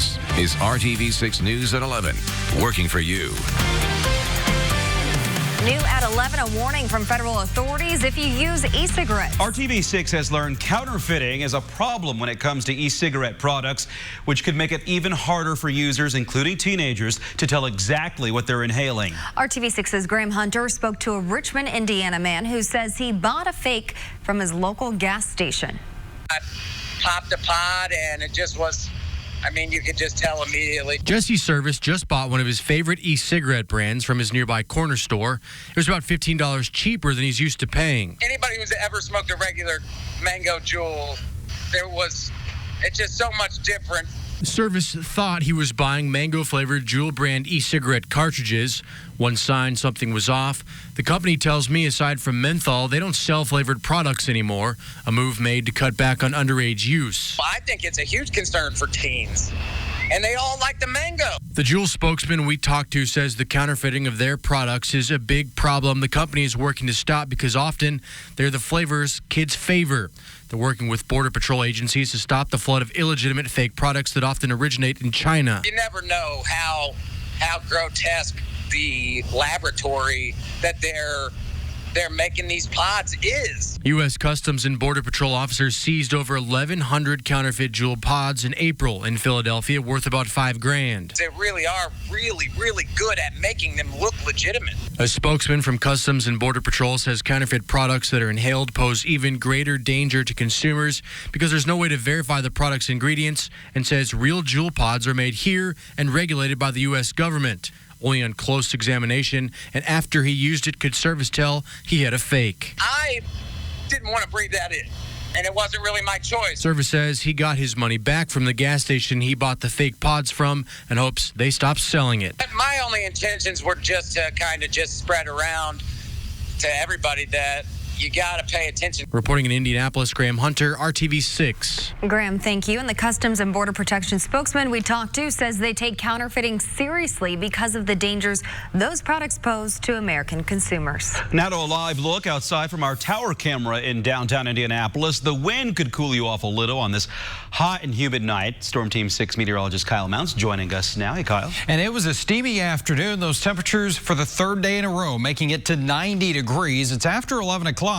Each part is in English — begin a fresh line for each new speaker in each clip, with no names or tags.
This is RTV6 News at 11, working for you.
New at 11, a warning from federal authorities if you use e-cigarettes.
RTV6 has learned counterfeiting is a problem when it comes to e-cigarette products, which could make it even harder for users, including teenagers, to tell exactly what they're inhaling.
RTV6's Graham Hunter spoke to a Richmond, Indiana man who says he bought a fake from his local gas station.
I popped a pod and it just was, you could just tell immediately.
Jesse Service just bought one of his favorite e-cigarette brands from his nearby corner store. It was about $15 cheaper than he's used to paying.
Anybody who's ever smoked a regular Mango Juul, it's just so much different.
Service thought he was buying mango-flavored Juul brand e-cigarette cartridges. One sign something was off. The company tells me aside from menthol, they don't sell flavored products anymore, a move made to cut back on underage use.
I think it's a huge concern for teens, and they all like the mango.
The Juul spokesman we talked to says the counterfeiting of their products is a big problem the company is working to stop because often they're the flavors kids favor. They're working with Border Patrol agencies to stop the flood of illegitimate fake products that often originate in China.
You never know how grotesque the laboratory that they're making these pods is.
U.S. Customs and Border Patrol officers seized over 1,100 counterfeit Juul pods in April in Philadelphia, worth about $5,000.
They really are really good at making them look legitimate.
A spokesman from Customs and Border Patrol says counterfeit products that are inhaled pose even greater danger to consumers because there's no way to verify the product's ingredients, and says real Juul pods are made here and regulated by the U.S. government. Only on close examination, and after he used it, could Service tell he had a fake.
I didn't want to breathe that in, and it wasn't really my choice.
Service says he got his money back from the gas station he bought the fake pods from and hopes they stop selling it.
My only intentions were just to kind of just spread around to everybody that you got to pay attention.
Reporting in Indianapolis, Graham Hunter, RTV6.
Graham, thank you. And the Customs and Border Protection spokesman we talked to says they take counterfeiting seriously because of the dangers those products pose to American consumers.
Now to a live look outside from our tower camera in downtown Indianapolis. The wind could cool you off a little on this hot and humid night. Storm Team 6 meteorologist Kyle Mounts joining us now. Hey, Kyle.
And it was a steamy afternoon. Those temperatures for the third day in a row, making it to 90 degrees. It's after 11 o'clock.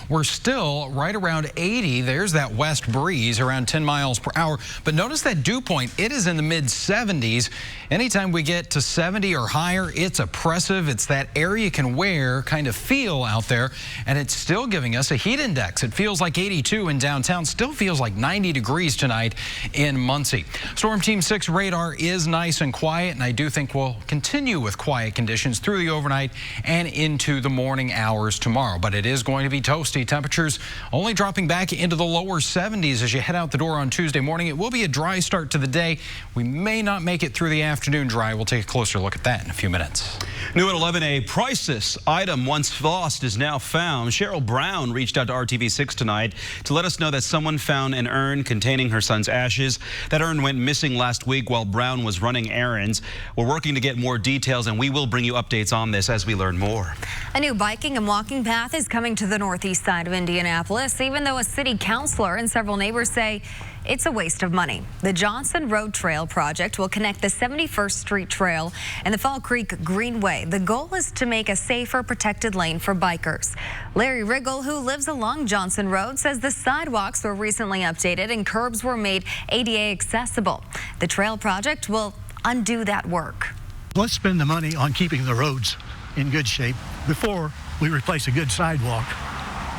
We're still right around 80. There's that west breeze around 10 miles per hour. But notice that dew point. It is in the mid 70s. Anytime we get to 70 or higher, it's oppressive. It's that air you can wear kind of feel out there. And it's still giving us a heat index. It feels like 82 in downtown. Still feels like 90 degrees tonight in Muncie. Storm Team 6 radar is nice and quiet. And I do think we'll continue with quiet conditions through the overnight and into the morning hours tomorrow. But it is going to be toasty. Temperatures only dropping back into the lower 70s as you head out the door on Tuesday morning. It will be a dry start to the day. We may not make it through the afternoon dry. We'll take a closer look at that in a few minutes.
New at 11, a priceless item once lost is now found. Cheryl Brown reached out to RTV6 tonight to let us know that someone found an urn containing her son's ashes. That urn went missing last week while Brown was running errands. We're working to get more details, and we will bring you updates on this as we learn more.
A new biking and walking path is coming to the northeast side of Indianapolis, even though a city councilor and several neighbors say it's a waste of money. The Johnson Road Trail project will connect the 71st Street Trail and the Fall Creek Greenway. The goal is to make a safer, protected lane for bikers. Larry Riggle, who lives along Johnson Road, says the sidewalks were recently updated and curbs were made ADA accessible. The trail project will undo that work.
Let's spend the money on keeping the roads in good shape before we replace a good sidewalk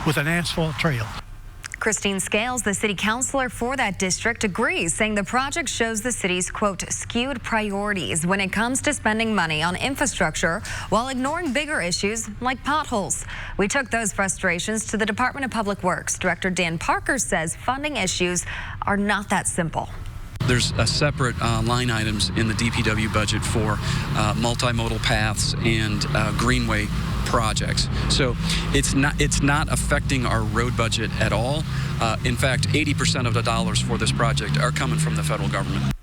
with an asphalt trail.
Christine Scales, the city councilor for that district, agrees, saying the project shows the city's, quote, skewed priorities when it comes to spending money on infrastructure while ignoring bigger issues like potholes. We took those frustrations to the Department of Public Works. Director Dan Parker says funding issues are not that simple.
There's a separate line items in the DPW budget for multimodal paths and greenway projects. So it's not affecting our road budget at all. In fact, 80% of the dollars for this project are coming from the federal government.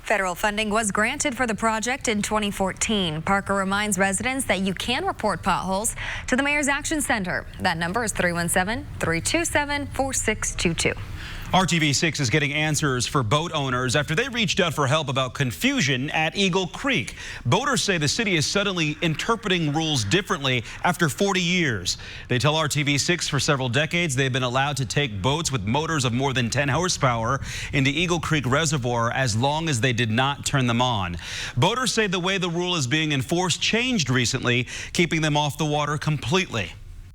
Federal funding was granted for the project in 2014. Parker reminds residents that you can report potholes to the Mayor's Action Center. That number is 317-327-4622.
RTV6 is getting answers for boat owners after they reached out for help about confusion at Eagle Creek. Boaters say the city is suddenly interpreting rules differently after 40 years. They tell RTV6 for several decades they've been allowed to take boats with motors of more than 10 horsepower into Eagle Creek Reservoir as long as they did not turn them on. Boaters say the way the rule is being enforced changed recently, keeping them off the water completely.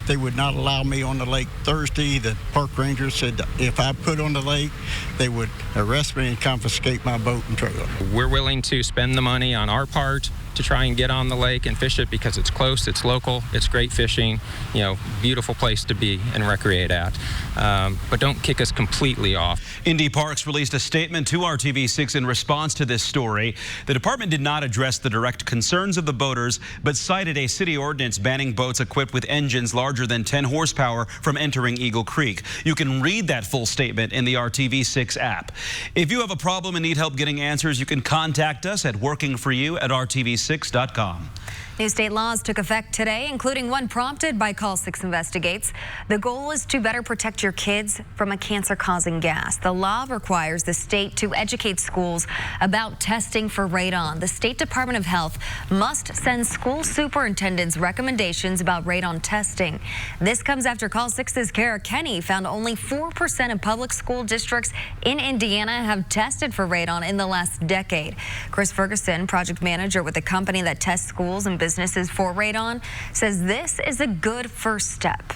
They would not allow me on the lake Thursday. The park ranger said if I put on the lake, they would arrest me and confiscate my boat and trailer.
We're willing to spend the money on our part to try and get on the lake and fish it because it's close, it's local, it's great fishing, beautiful place to be and recreate at. But don't kick us completely off.
Indy Parks released a statement to RTV6 in response to this story. The department did not address the direct concerns of the boaters, but cited a city ordinance banning boats equipped with engines larger than 10 horsepower from entering Eagle Creek. You can read that full statement in the RTV6 app. If you have a problem and need help getting answers, you can contact us at workingforyou@rtv6.com.
New state laws took effect today, including one prompted by Call 6 Investigates. The goal is to better protect your kids from a cancer-causing gas. The law requires the state to educate schools about testing for radon. The State Department of Health must send school superintendents recommendations about radon testing. This comes after Call 6's Kara Kenny found only 4% of public school districts in Indiana have tested for radon in the last decade. Chris Ferguson, project manager with the company that tests schools and businesses for radon, says this is a good first step.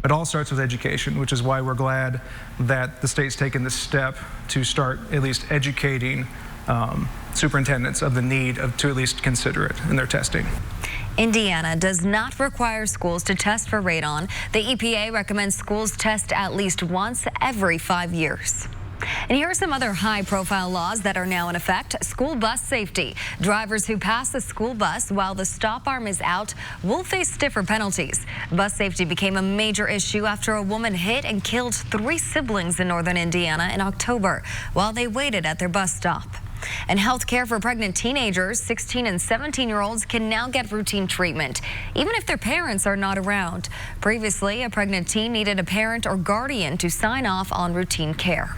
It all starts with education, which is why we're glad that the state's taken this step to start at least educating superintendents of the need to at least consider it in their testing.
Indiana does not require schools to test for radon. The EPA recommends schools test at least once every 5 years. And here are some other high-profile laws that are now in effect. School bus safety. Drivers who pass the school bus while the stop arm is out will face stiffer penalties. Bus safety became a major issue after a woman hit and killed 3 siblings in northern Indiana in October while they waited at their bus stop. And health care for pregnant teenagers, 16 and 17-year-olds can now get routine treatment, even if their parents are not around. Previously, a pregnant teen needed a parent or guardian to sign off on routine care.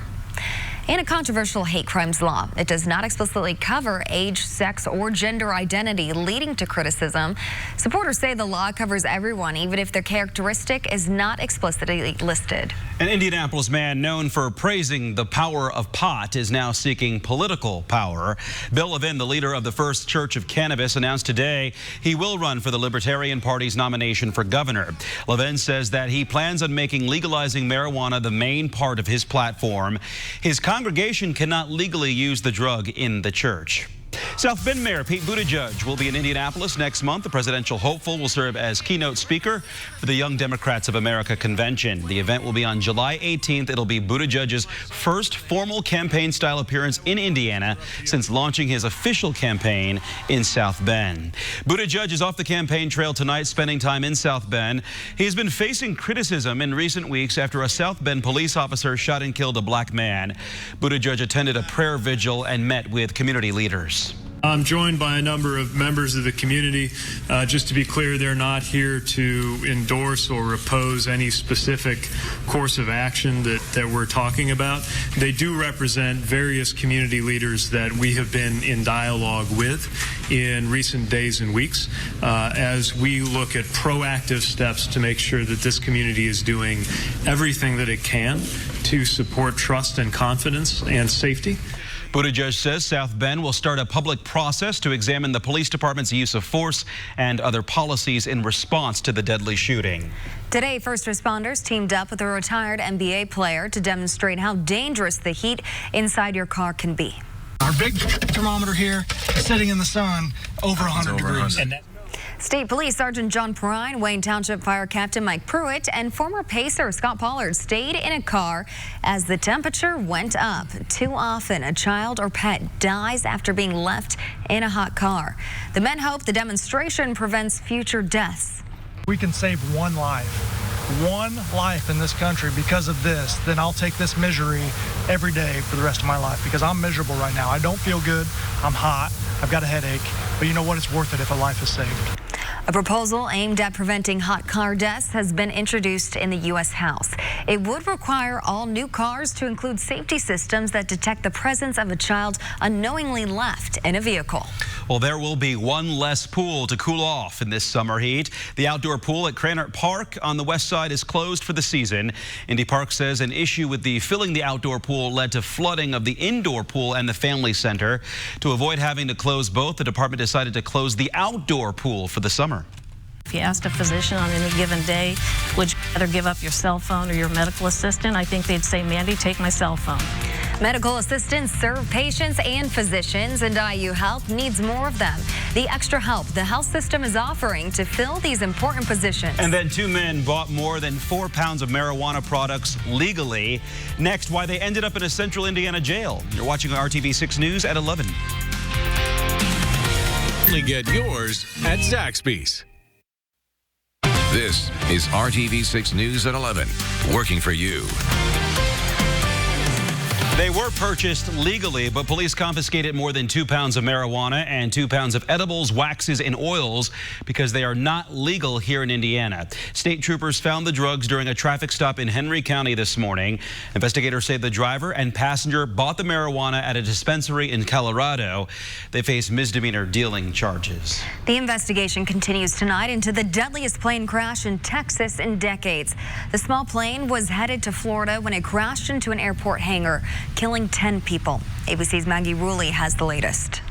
And a controversial hate crimes law. It does not explicitly cover age, sex, or gender identity, leading to criticism. Supporters say the law covers everyone, even if their characteristic is not explicitly listed.
An Indianapolis man known for praising the power of pot is now seeking political power. Bill Levin, the leader of the First Church of Cannabis, announced today he will run for the Libertarian Party's nomination for governor. Levin says that he plans on making legalizing marijuana the main part of his platform. His congregation cannot legally use the drug in the church. South Bend Mayor Pete Buttigieg will be in Indianapolis next month. The presidential hopeful will serve as keynote speaker for the Young Democrats of America convention. The event will be on July 18th. It'll be Buttigieg's first formal campaign-style appearance in Indiana since launching his official campaign in South Bend. Buttigieg is off the campaign trail tonight, spending time in South Bend. He's been facing criticism in recent weeks after a South Bend police officer shot and killed a black man. Buttigieg attended a prayer vigil and met with community leaders.
I'm joined by a number of members of the community. Just to be clear, they're not here to endorse or oppose any specific course of action that we're talking about. They do represent various community leaders that we have been in dialogue with in recent days and weeks as we look at proactive steps to make sure that this community is doing everything that it can to support trust and confidence and safety.
Buttigieg says South Bend will start a public process to examine the police department's use of force and other policies in response to the deadly shooting.
Today, first responders teamed up with a retired NBA player to demonstrate how dangerous the heat inside your car can be.
Our big thermometer here is sitting in the sun over 100 degrees.
State Police Sergeant John Perrine, Wayne Township Fire Captain Mike Pruitt, and former pacer Scott Pollard stayed in a car as the temperature went up. Too often, a child or pet dies after being left in a hot car. The men hope the demonstration prevents future deaths.
We can save one life in this country because of this, then I'll take this misery every day for the rest of my life because I'm miserable right now. I don't feel good. I'm hot. I've got a headache. But you know what? It's worth it if a life is saved.
A proposal aimed at preventing hot car deaths has been introduced in the U.S. House. It would require all new cars to include safety systems that detect the presence of a child unknowingly left in a vehicle.
Well, there will be one less pool to cool off in this summer heat. The outdoor pool at Cranart Park on the west side is closed for the season. Indy Park says an issue with filling the outdoor pool led to flooding of the indoor pool and the family center. To avoid having to close both, the department decided to close the outdoor pool for the summer.
If you asked a physician on any given day, would you rather give up your cell phone or your medical assistant? I think they'd say, Mandy, take my cell phone.
Medical assistants serve patients and physicians, and IU Health needs more of them. The extra help the health system is offering to fill these important positions.
And then 2 men bought more than 4 pounds of marijuana products legally. Next, why they ended up in a central Indiana jail. You're watching RTV6 News at 11.
Only get yours at Zaxby's.
This is RTV6 News at 11, working for you.
They were purchased legally, but police confiscated more than 2 pounds of marijuana and 2 pounds of edibles, waxes, and oils because they are not legal here in Indiana. State troopers found the drugs during a traffic stop in Henry County this morning. Investigators say the driver and passenger bought the marijuana at a dispensary in Colorado. They face misdemeanor dealing charges.
The investigation continues tonight into the deadliest plane crash in Texas in decades. The small plane was headed to Florida when it crashed into an airport hangar, killing 10 people. ABC's Maggie Rulli has the latest.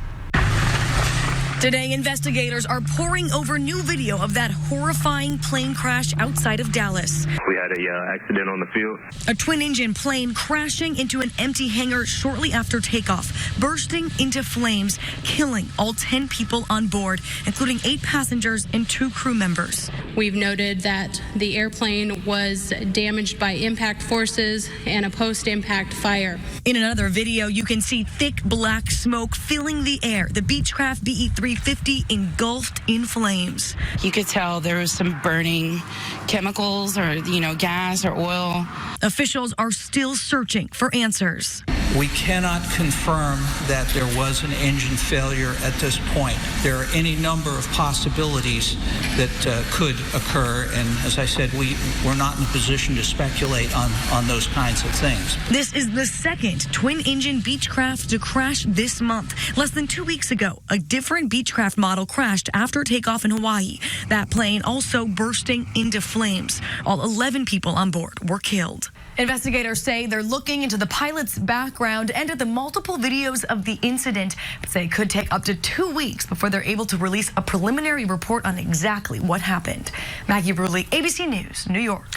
Today, investigators are poring over new video of that horrifying plane crash outside of Dallas.
We had an accident on the field.
A twin-engine plane crashing into an empty hangar shortly after takeoff, bursting into flames, killing all 10 people on board, including 8 passengers and 2 crew members.
We've noted that the airplane was damaged by impact forces and a post-impact fire.
In another video, you can see thick black smoke filling the air. The Beechcraft BE-350 engulfed in flames.
You could tell there was some burning chemicals or, gas or oil.
Officials are still searching for answers.
We cannot confirm that there was an engine failure at this point. There are any number of possibilities that could occur, and as I said, we're not in a position to speculate on those kinds of things.
This is the second twin-engine Beechcraft to crash this month. Less than 2 weeks ago, a different Beechcraft model crashed after takeoff in Hawaii. That plane also bursting into flames. All 11 people on board were killed. Investigators say they're looking into the pilot's background and at the multiple videos of the incident, but say it could take up to 2 weeks before they're able to release a preliminary report on exactly what happened. Maggie Rulli, ABC News, New York.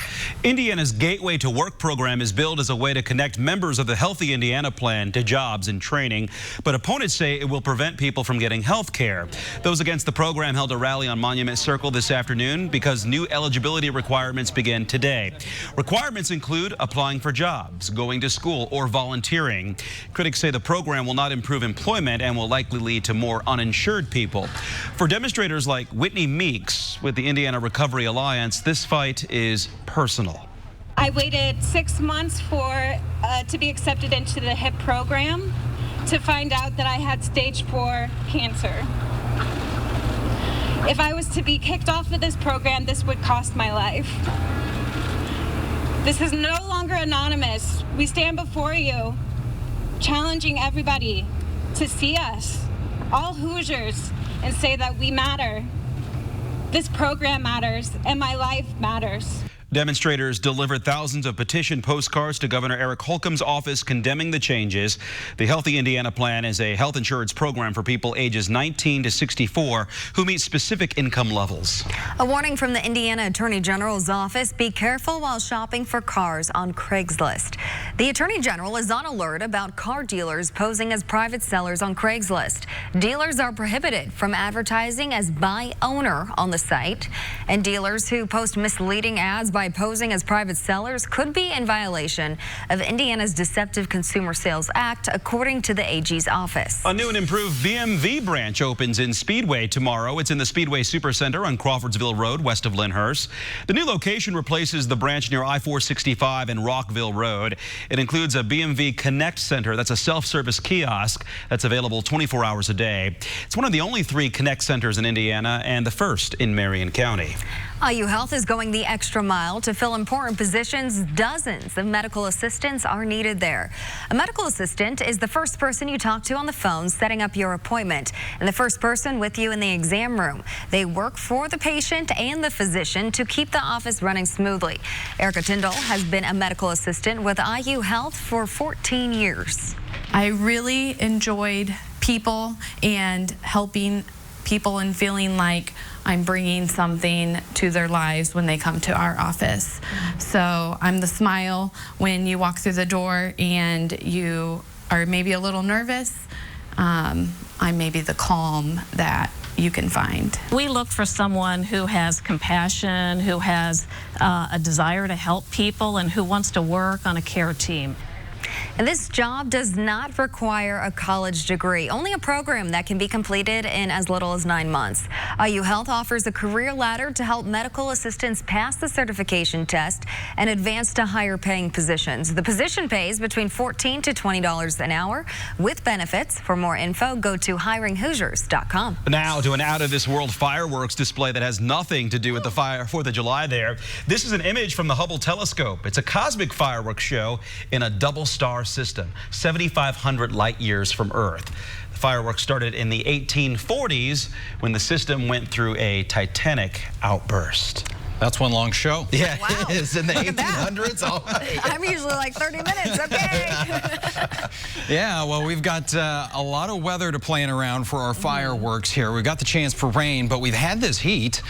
Indiana's Gateway to Work program is billed as a way to connect members of the Healthy Indiana Plan to jobs and training, but opponents say it will prevent people from getting health care. Those against the program held a rally on Monument Circle this afternoon because new eligibility requirements begin today. Requirements include applying for jobs, going to school, or volunteering. Critics say the program will not improve employment and will likely lead to more uninsured people. For demonstrators like Whitney Meeks with the Indiana Recovery Alliance, this fight is personal.
I waited 6 months to be accepted into the HIP program to find out that I had stage 4 cancer. If I was to be kicked off of this program, this would cost my life. This is no longer anonymous. We stand before you, challenging everybody to see us, all Hoosiers, and say that we matter. This program matters, and my life matters.
Demonstrators delivered thousands of petition postcards to Governor Eric Holcomb's office condemning the changes. The Healthy Indiana Plan is a health insurance program for people ages 19 to 64 who meet specific income levels.
A warning from the Indiana Attorney General's office: be careful while shopping for cars on Craigslist. The Attorney General is on alert about car dealers posing as private sellers on Craigslist. Dealers are prohibited from advertising as buy owner on the site, and dealers who post misleading ads by by posing as private sellers could be in violation of Indiana's Deceptive Consumer Sales Act, according to the AG's office.
A new and improved BMV branch opens in Speedway tomorrow. It's in the Speedway Supercenter on Crawfordsville Road, west of Lyndhurst. The new location replaces the branch near I-465 and Rockville Road. It includes a BMV Connect Center. That's a self-service kiosk that's available 24 hours a day. It's one of the only 3 Connect centers in Indiana and the first in Marion County.
IU Health is going the extra mile to fill important positions. Dozens of medical assistants are needed there. A medical assistant is the first person you talk to on the phone setting up your appointment, and the first person with you in the exam room. They work for the patient and the physician to keep the office running smoothly. Erica Tyndall has been a medical assistant with IU Health for 14 years.
I really enjoyed people and helping people and feeling like I'm bringing something to their lives when they come to our office. So I'm the smile when you walk through the door and you are maybe a little nervous. I'm maybe the calm that you can find.
We look for someone who has compassion, who has a desire to help people, and who wants to work on a care team.
And this job does not require a college degree, only a program that can be completed in as little as 9 months. IU Health offers a career ladder to help medical assistants pass the certification test and advance to higher paying positions. The position pays between $14 to $20 an hour with benefits. For more info, go to hiringhoosiers.com.
Now to an out-of-this-world fireworks display that has nothing to do with the 4th of July there. This is an image from the Hubble telescope. It's a cosmic fireworks show in a double-star system, 7,500 light years from Earth. The fireworks started in the 1840s when the system went through a titanic outburst.
That's one long show.
Yeah,
wow.
It is in the 1800s. All right.
I'm usually like 30 minutes, okay.
Yeah, well, we've got a lot of weather to plan around for our fireworks here. We've got the chance for rain, but we've had this heat.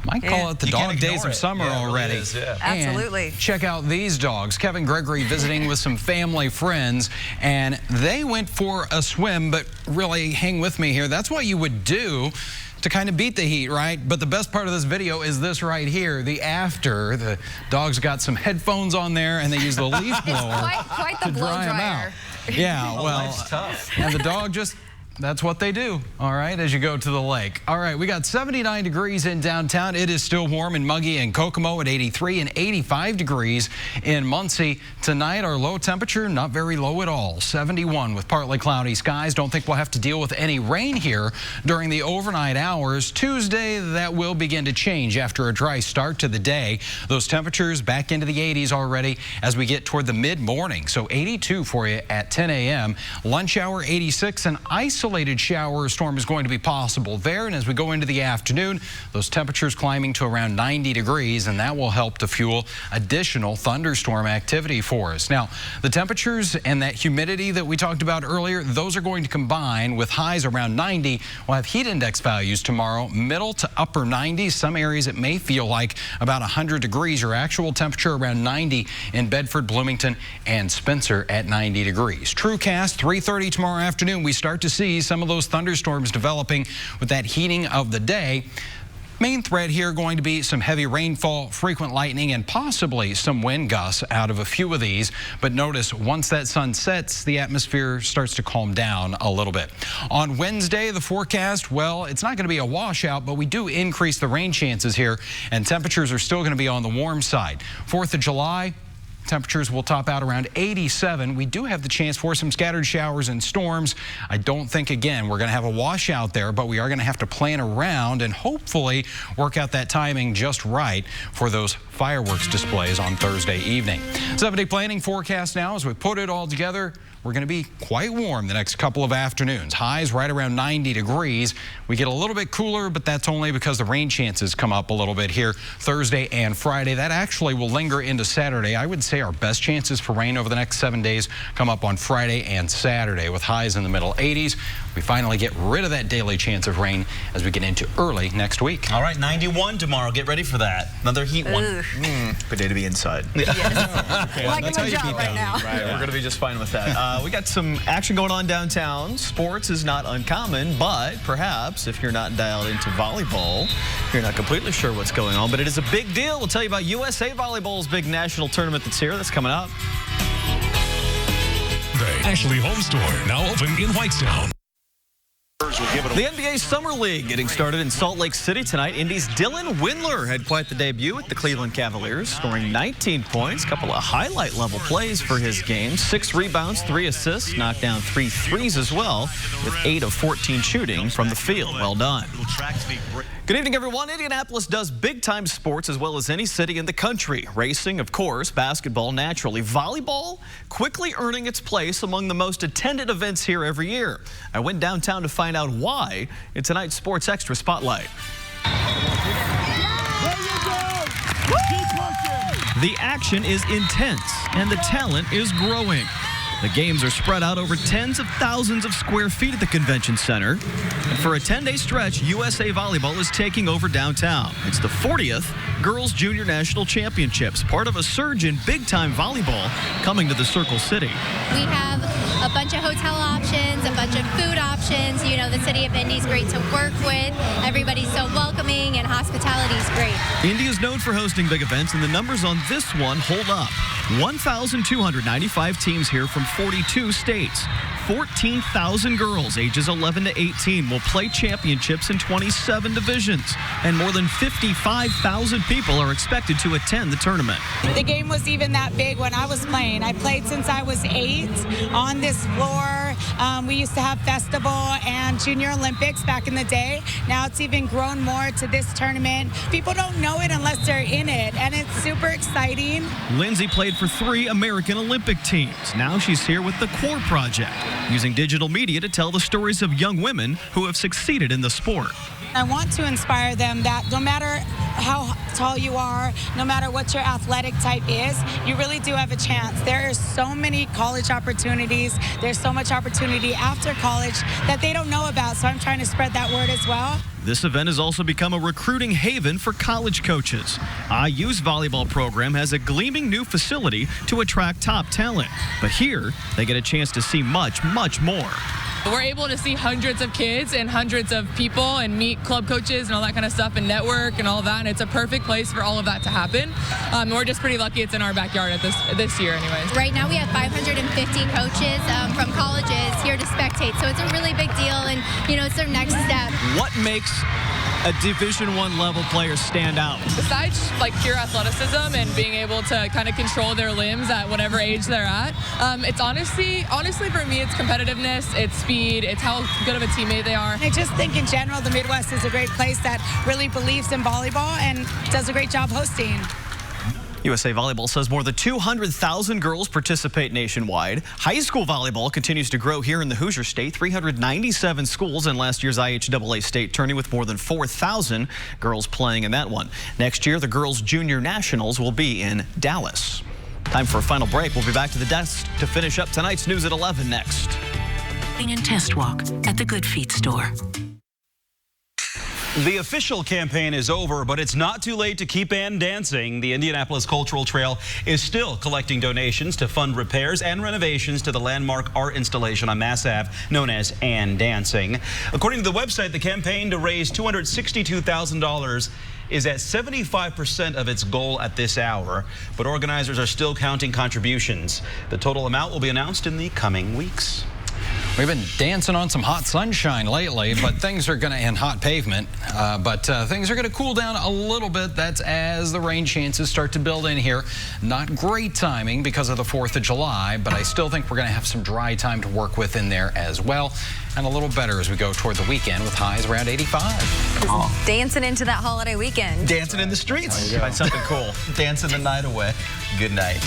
Might call it the dog days of summer already.
Really is, yeah.
Absolutely.
And check out these dogs. Kevin Gregory visiting with some family friends, and they went for a swim, but really, hang with me here. That's what you would do to kind of beat the heat, right? But the best part of this video is this right here, the after. The dogs got some headphones on there, and they use the leaf blower
quite the
to
blow
dry them out.
dryer.
Yeah, well,
life's tough.
And the dog just, that's what they do, all right, as you go to the lake. All right, we got 79 degrees in downtown. It is still warm and muggy in Kokomo at 83 and 85 degrees in Muncie. Tonight, our low temperature, not very low at all, 71 with partly cloudy skies. Don't think we'll have to deal with any rain here during the overnight hours. Tuesday, that will begin to change after a dry start to the day. Those temperatures back into the 80s already as we get toward the mid-morning. So 82 for you at 10 a.m. Lunch hour 86, and isolated shower or storm is going to be possible there. And as we go into the afternoon, those temperatures climbing to around 90 degrees, and that will help to fuel additional thunderstorm activity for us. Now, the temperatures and that humidity that we talked about earlier, those are going to combine with highs around 90. We'll have heat index values tomorrow, middle to upper 90s. Some areas it may feel like about 100 degrees. Your actual temperature around 90 in Bedford, Bloomington, and Spencer at 90 degrees. TrueCast, 3:30 tomorrow afternoon. We start to see some of those thunderstorms developing with that heating of the day. Main threat here going to be some heavy rainfall, frequent lightning, and possibly some wind gusts out of a few of these. But notice once that sun sets, the atmosphere starts to calm down a little bit. On Wednesday, the forecast, well, it's not going to be a washout, but we do increase the rain chances here, and temperatures are still going to be on the warm side. 4th of July, temperatures will top out around 87. We do have the chance for some scattered showers and storms. I don't think, again, we're going to have a washout there, but we are going to have to plan around and hopefully work out that timing just right for those fireworks displays on Thursday evening. 7-day planning forecast now as we put it all together. We're going to be quite warm the next couple of afternoons. Highs right around 90 degrees. We get a little bit cooler, but that's only because the rain chances come up a little bit here Thursday and Friday. That actually will linger into Saturday. I would say our best chances for rain over the next 7 days come up on Friday and Saturday with highs in the middle 80s. We finally get rid of that daily chance of rain as we get into early next week.
All right, 91 tomorrow. Get ready for that. Another heat one.
Good day to be inside.
Yes.
Okay,
like a job right now.
Right, we're going to be just fine with that.
We got some action going on downtown. Sports is not uncommon, but perhaps if you're not dialed into volleyball, you're not completely sure what's going on. But it is a big deal. We'll tell you about USA Volleyball's big national tournament that's here. That's coming up.
Ashley Home Store, now open in Whitestown.
The NBA Summer League getting started in Salt Lake City tonight. Indy's Dylan Windler had quite the debut with the Cleveland Cavaliers, scoring 19 points. A couple of highlight-level plays for his game. 6 rebounds, 3 assists, knocked down 3 threes as well, with 8 of 14 shooting from the field. Well done. Good evening, everyone. Indianapolis does big-time sports as well as any city in the country. Racing, of course, basketball, naturally. Volleyball quickly earning its place among the most attended events here every year. I went downtown to find out why in tonight's Sports Extra Spotlight. The action is intense and the talent is growing. The games are spread out over tens of thousands of square feet at the convention center. And for a 10-day stretch, USA Volleyball is taking over downtown. It's the 40th Girls Junior National Championships, part of a surge in big-time volleyball coming to the Circle City.
We have a bunch of hotel options, a bunch of food options. You know, the city of Indy is great to work with. Everybody's so welcoming and hospitality is great.
Indy is known for hosting big events, and the numbers on this one hold up. 1,295 teams here from 42 states. 14,000 girls ages 11 to 18 will play championships in 27 divisions, and more than 55,000 people are expected to attend the tournament.
The game was even that big when I was playing. I played since I was 8 on this floor. We used to have festival and Junior Olympics back in the day. Now it's even grown more to this tournament. People don't know it unless they're in it, and it's super exciting.
Lindsay played for 3 American Olympic teams. Now she's here with the CORE Project, using digital media to tell the stories of young women who have succeeded in the sport.
I want to inspire them that no matter how tall you are, no matter what your athletic type is, you really do have a chance. There are so many college opportunities. There's so much opportunity after college that they don't know about, so I'm trying to spread that word as well.
This event has also become a recruiting haven for college coaches. IU's volleyball program has a gleaming new facility to attract top talent. But here, they get a chance to see much, much more.
We're able to see hundreds of kids and hundreds of people and meet club coaches and all that kind of stuff and network and all of that, and it's a perfect place for all of that to happen. We're just pretty lucky it's in our backyard at this year anyways.
Right now we have 550 coaches from colleges here to spectate, so it's a really big deal, and you know, it's their next step.
What makes a Division I level player stand out?
Besides like pure athleticism and being able to kind of control their limbs at whatever age they're at, it's honestly for me, it's competitiveness, it's speed, it's how good of a teammate they are.
I just think in general the Midwest is a great place that really believes in volleyball and does a great job hosting.
USA Volleyball says more than 200,000 girls participate nationwide. High school volleyball continues to grow here in the Hoosier State. 397 schools in last year's IHAA state tourney, with more than 4,000 girls playing in that one. Next year, the Girls Junior Nationals will be in Dallas. Time for a final break. We'll be back to the desk to finish up tonight's news at 11 next.
And test walk at the Good Feet store.
The official campaign is over, but it's not too late to keep Ann dancing. The Indianapolis Cultural Trail is still collecting donations to fund repairs and renovations to the landmark art installation on Mass Ave known as Ann Dancing. According to the website, the campaign to raise $262,000 is at 75% of its goal at this hour, but organizers are still counting contributions. The total amount will be announced in the coming weeks.
We've been dancing on some hot sunshine lately, but things are going to, and hot pavement, but things are going to cool down a little bit. That's as the rain chances start to build in here. Not great timing because of the 4th of July, but I still think we're going to have some dry time to work with in there as well. And a little better as we go toward the weekend with highs around 85.
Dancing into that holiday weekend.
Dancing in the streets. Find something cool. Dancing the night away. Good night.